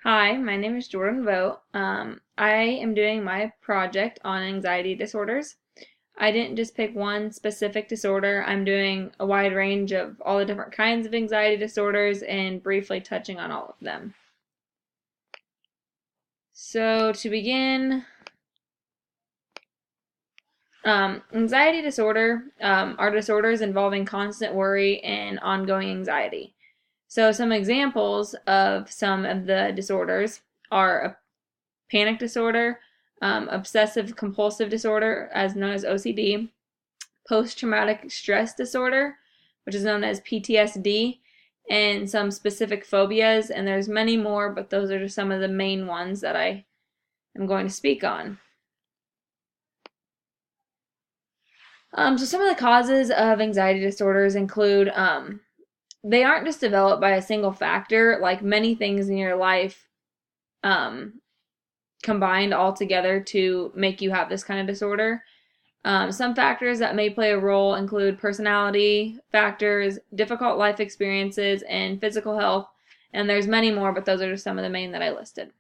Hi, my name is Jordan Vogt. I am doing my project on anxiety disorders. I didn't just pick one specific disorder. I'm doing a wide range of all the different kinds of anxiety disorders and briefly touching on all of them. So to begin, anxiety disorder are disorders involving constant worry and ongoing anxiety. So some examples of some of the disorders are a panic disorder, obsessive compulsive disorder, as known as OCD, post-traumatic stress disorder, which is known as PTSD, and some specific phobias, and there's many more, but those are just some of the main ones that I am going to speak on. So some of the causes of anxiety disorders include they aren't just developed by a single factor, like many things in your life combined all together to make you have this kind of disorder. Some factors that may play a role include personality factors, difficult life experiences, and physical health. And there's many more, but those are just some of the main that I listed.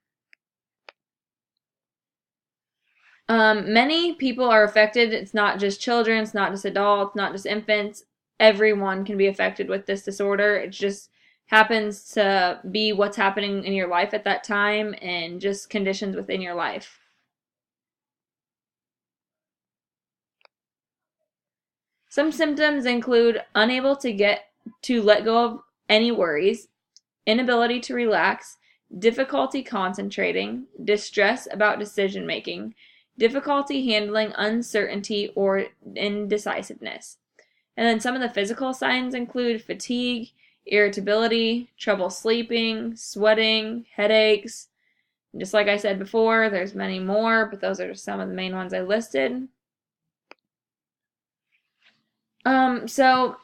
Many people are affected. It's not just children, it's not just adults, not just infants. Everyone can be affected with this disorder. It just happens to be what's happening in your life at that time and just conditions within your life. Some symptoms include unable to let go of any worries, inability to relax, difficulty concentrating, distress about decision making, difficulty handling uncertainty or indecisiveness. And then some of the physical signs include fatigue, irritability, trouble sleeping, sweating, headaches. Just like I said before, there's many more, but those are some of the main ones I listed. So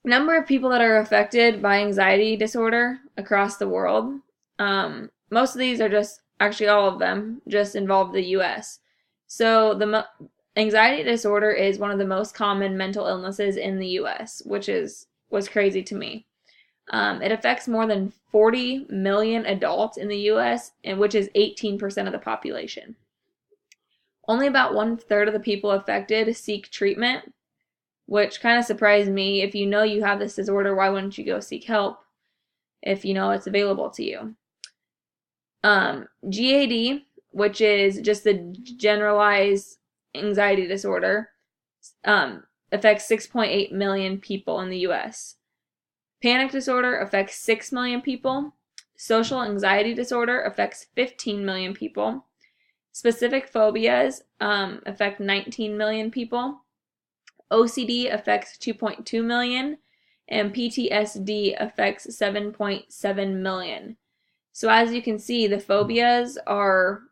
number of people that are affected by anxiety disorder across the world. Most of these are actually all of them just involve the U.S. So the anxiety disorder is one of the most common mental illnesses in the U.S., which was crazy to me. It affects more than 40 million adults in the U.S., and which is 18% of the population. Only about 1/3 of the people affected seek treatment, which kind of surprised me. If you know you have this disorder, why wouldn't you go seek help if you know it's available to you? GAD, which is just the generalized anxiety disorder, affects 6.8 million people in the U.S. Panic disorder affects 6 million people. Social anxiety disorder affects 15 million people. Specific phobias affect 19 million people. OCD affects 2.2 million, and PTSD affects 7.7 million. So as you can see, the phobias are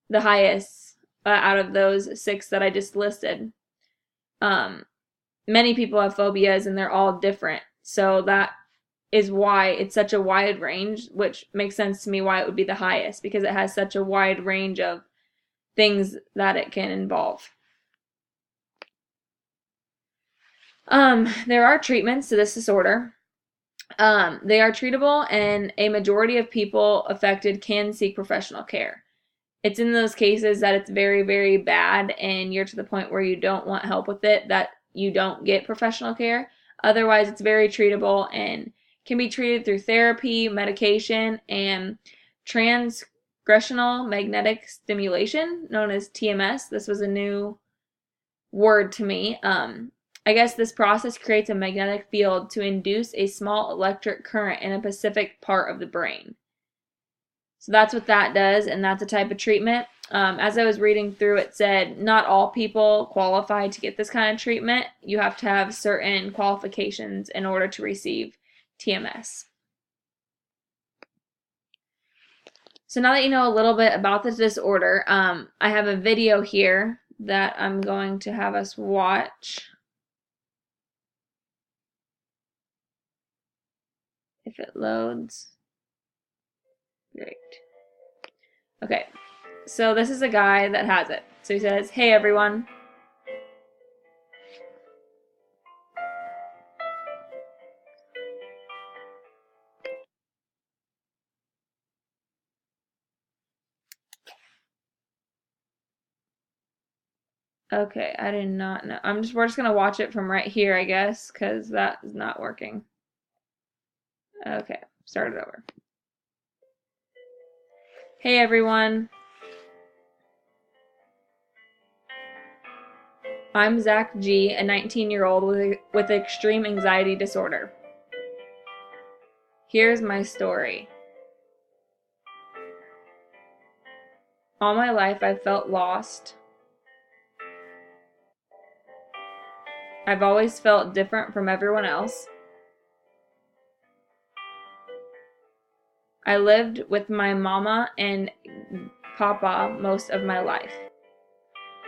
the highest out of those 6 that I just listed. Many people have phobias and they're all different. So that is why it's such a wide range, which makes sense to me why it would be the highest, because it has such a wide range of things that it can involve. There are treatments to this disorder. They are treatable, and a majority of people affected can seek professional care. It's in those cases that it's very, very bad and you're to the point where you don't want help with it that you don't get professional care. Otherwise, it's very treatable and can be treated through therapy, medication, and transcranial magnetic stimulation, known as TMS. This was a new word to me. I guess this process creates a magnetic field to induce a small electric current in a specific part of the brain. So that's what that does, and that's a type of treatment. As I was reading through, it said not all people qualify to get this kind of treatment. You have to have certain qualifications in order to receive TMS. So now that you know a little bit about this disorder, I have a video here that I'm going to have us watch. If it loads. Great. Okay, so this is a guy that has it. So he says, "Hey everyone." Okay, I did not know. We're just gonna watch it from right here, I guess, because that is not working. Okay, start it over. Hey everyone, I'm Zach G, a 19-year-old with extreme anxiety disorder. Here's my story. All my life I've felt lost. I've always felt different from everyone else. I lived with my mama and papa most of my life.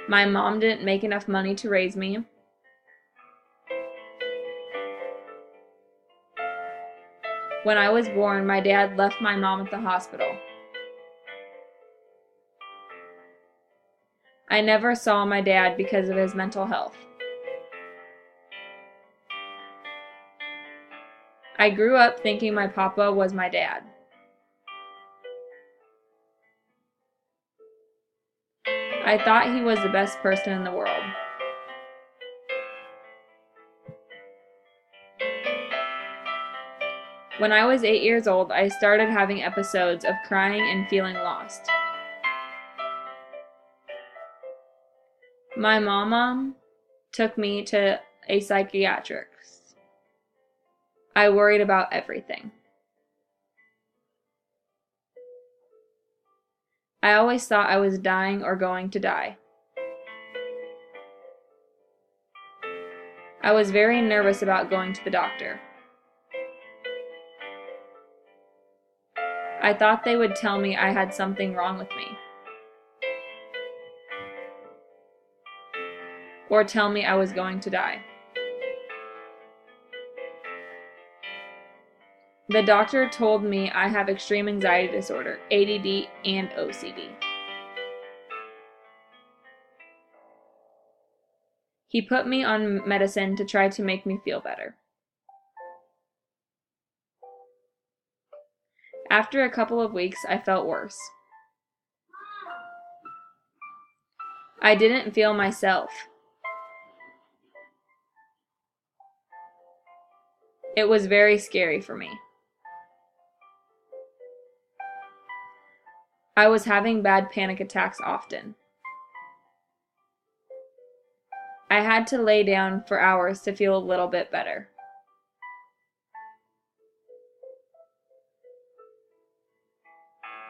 My mom didn't make enough money to raise me. When I was born, my dad left my mom at the hospital. I never saw my dad because of his mental health. I grew up thinking my papa was my dad. I thought he was the best person in the world. When I was 8 years old, I started having episodes of crying and feeling lost. My mama took me to a psychiatrist. I worried about everything. I always thought I was dying or going to die. I was very nervous about going to the doctor. I thought they would tell me I had something wrong with me. Or tell me I was going to die. The doctor told me I have extreme anxiety disorder, ADD, and OCD. He put me on medicine to try to make me feel better. After a couple of weeks, I felt worse. I didn't feel myself. It was very scary for me. I was having bad panic attacks often. I had to lay down for hours to feel a little bit better.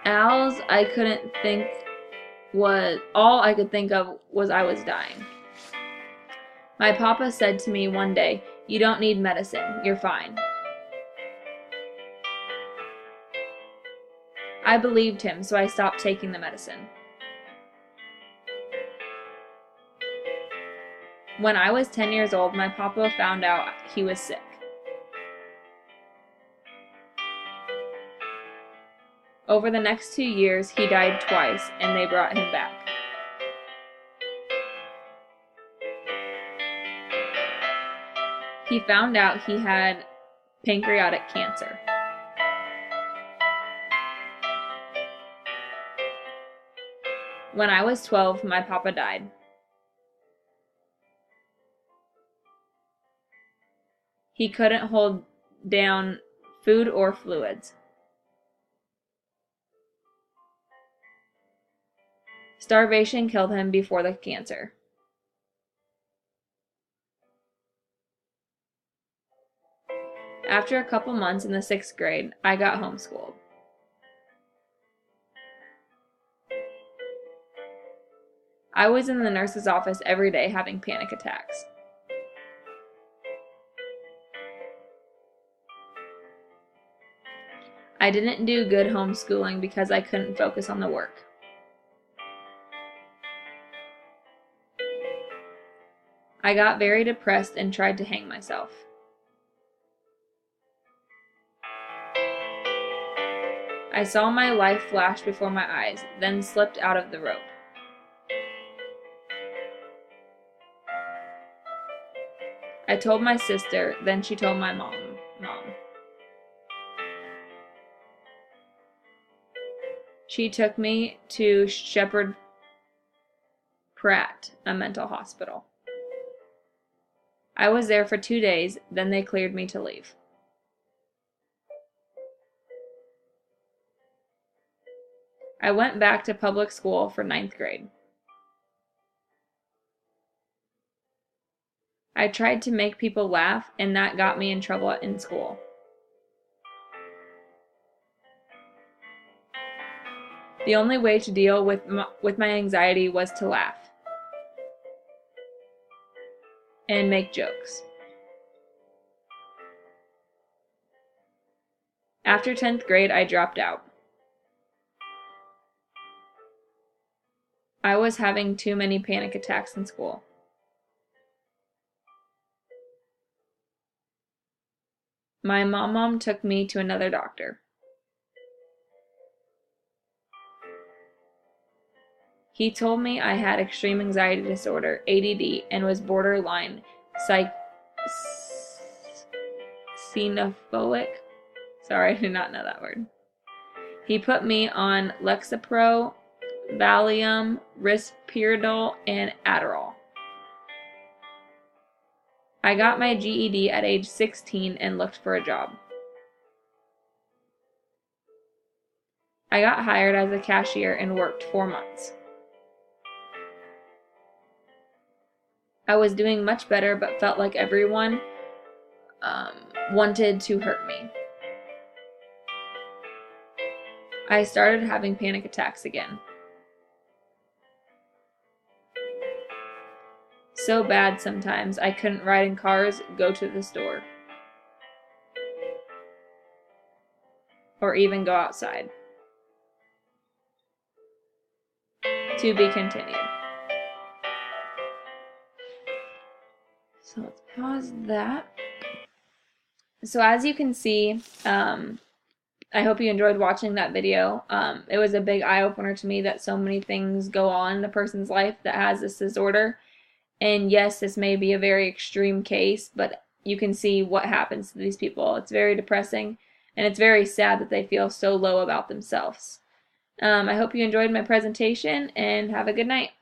All I could think of was I was dying. My papa said to me one day, "You don't need medicine, you're fine." I believed him, so I stopped taking the medicine. When I was 10 years old, my papa found out he was sick. Over the next 2 years, he died twice, and they brought him back. He found out he had pancreatic cancer. When I was 12, my papa died. He couldn't hold down food or fluids. Starvation killed him before the cancer. After a couple months in the 6th grade, I got homeschooled. I was in the nurse's office every day having panic attacks. I didn't do good homeschooling because I couldn't focus on the work. I got very depressed and tried to hang myself. I saw my life flash before my eyes, then slipped out of the rope. I told my sister, then she told my mom. She took me to Shepherd Pratt, a mental hospital. I was there for 2 days, then they cleared me to leave. I went back to public school for 9th grade. I tried to make people laugh, and that got me in trouble in school. The only way to deal with my anxiety was to laugh and make jokes. After 10th grade, I dropped out. I was having too many panic attacks in school. My mom took me to another doctor. He told me I had extreme anxiety disorder, ADD, and was borderline xenophobic. Sorry, I did not know that word. He put me on Lexapro, Valium, Risperidone, and Adderall. I got my GED at age 16 and looked for a job. I got hired as a cashier and worked 4 months. I was doing much better, but felt like everyone wanted to hurt me. I started having panic attacks again. So bad sometimes I couldn't ride in cars, go to the store, or even go outside. To be continued. So let's pause that. So as you can see, I hope you enjoyed watching that video. It was a big eye-opener to me that so many things go on in a person's life that has this disorder. And yes, this may be a very extreme case, but you can see what happens to these people. It's very depressing, and it's very sad that they feel so low about themselves. I hope you enjoyed my presentation, and have a good night.